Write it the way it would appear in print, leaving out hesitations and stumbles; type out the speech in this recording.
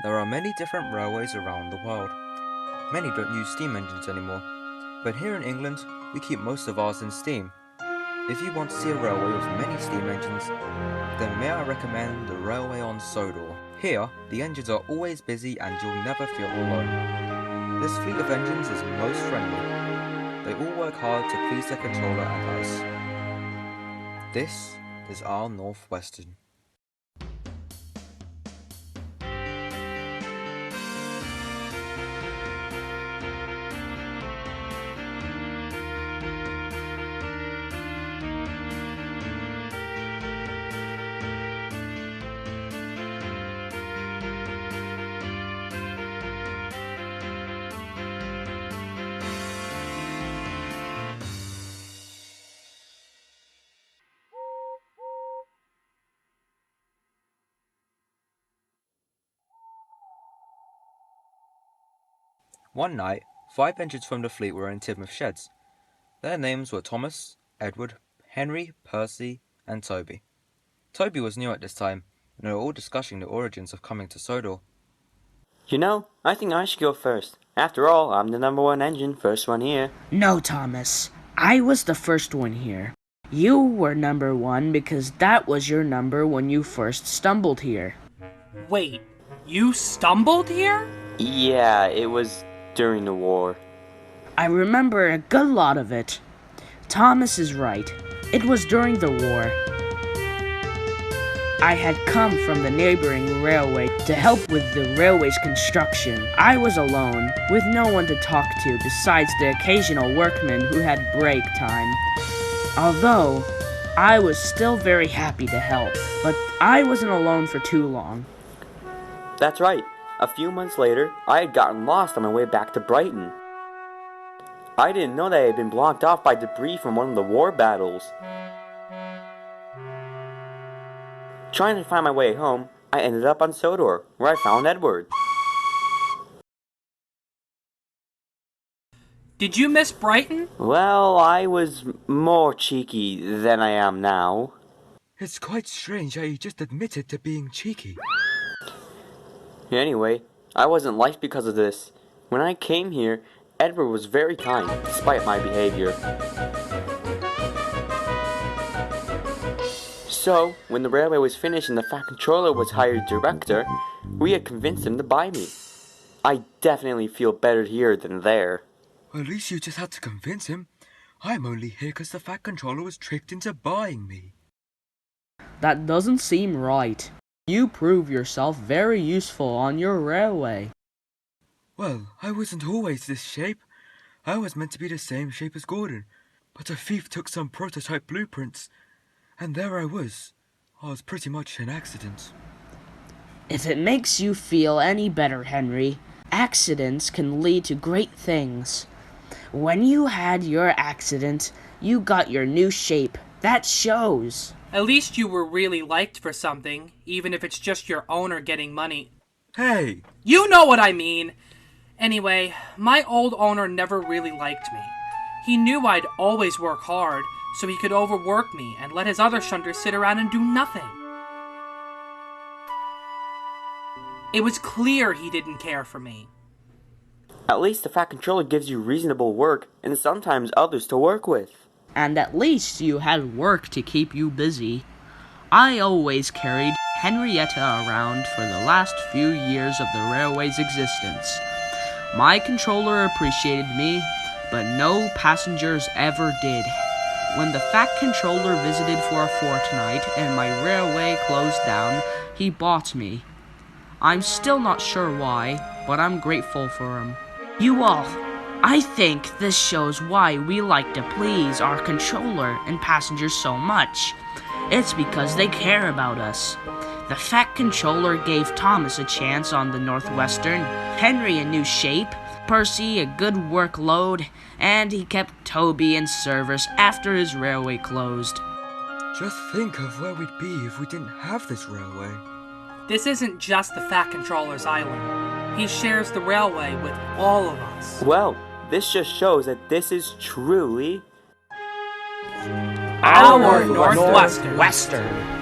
There are many different railways around the world. Many don't use steam engines anymore, but here in England, we keep most of ours in steam. If you want to see a railway with many steam engines, then may I recommend the railway on Sodor. Here, the engines are always busy and you'll never feel alone. This fleet of engines is most friendly. They all work hard to please their controller and us. This is our Northwestern. One night, 5 engines from the fleet were in Teignmouth sheds. Their names were Thomas, Edward, Henry, Percy, and Toby. Toby was new at this time, and they were all discussing the origins of coming to Sodor. You know, I think I should go first. After all, I'm the number 1 engine, first one here. No, Thomas. I was the first one here. You were number 1 because that was your number when you first stumbled here. Wait, you stumbled here? Yeah, it was during the war. I remember a good lot of it. Thomas is right. It was during the war. I had come from the neighboring railway to help with the railway's construction. I was alone, with no one to talk to besides the occasional workman who had break time. Although, I was still very happy to help, but I wasn't alone for too long. That's right. A few months later, I had gotten lost on my way back to Brighton. I didn't know that I had been blocked off by debris from one of the war battles. Trying to find my way home, I ended up on Sodor, where I found Edward. Did you miss Brighton? Well, I was more cheeky than I am now. It's quite strange how you just admitted to being cheeky. Anyway, I wasn't liked because of this. When I came here, Edward was very kind, despite my behavior. So, when the railway was finished and the Fat Controller was hired director, we had convinced him to buy me. I definitely feel better here than there. Well, at least you just had to convince him. I'm only here because the Fat Controller was tricked into buying me. That doesn't seem right. You prove yourself very useful on your railway. Well, I wasn't always this shape. I was meant to be the same shape as Gordon, but a thief took some prototype blueprints, and there I was. I was pretty much an accident. If it makes you feel any better, Henry, accidents can lead to great things. When you had your accident, you got your new shape. That shows. At least you were really liked for something, even if it's just your owner getting money. Hey! You know what I mean! Anyway, my old owner never really liked me. He knew I'd always work hard, so he could overwork me and let his other shunters sit around and do nothing. It was clear he didn't care for me. At least the Fat Controller gives you reasonable work and sometimes others to work with. And at least you had work to keep you busy. I always carried Henrietta around for the last few years of the railway's existence. My controller appreciated me, but no passengers ever did. When the Fat Controller visited for a fortnight and my railway closed down, he bought me. I'm still not sure why, but I'm grateful for him. You all, I think this shows why we like to please our controller and passengers so much. It's because they care about us. The Fat Controller gave Thomas a chance on the Northwestern, Henry a new shape, Percy a good workload, and he kept Toby in service after his railway closed. Just think of where we'd be if we didn't have this railway. This isn't just the Fat Controller's island. He shares the railway with all of us. Well, this just shows that this is truly Our Northwestern.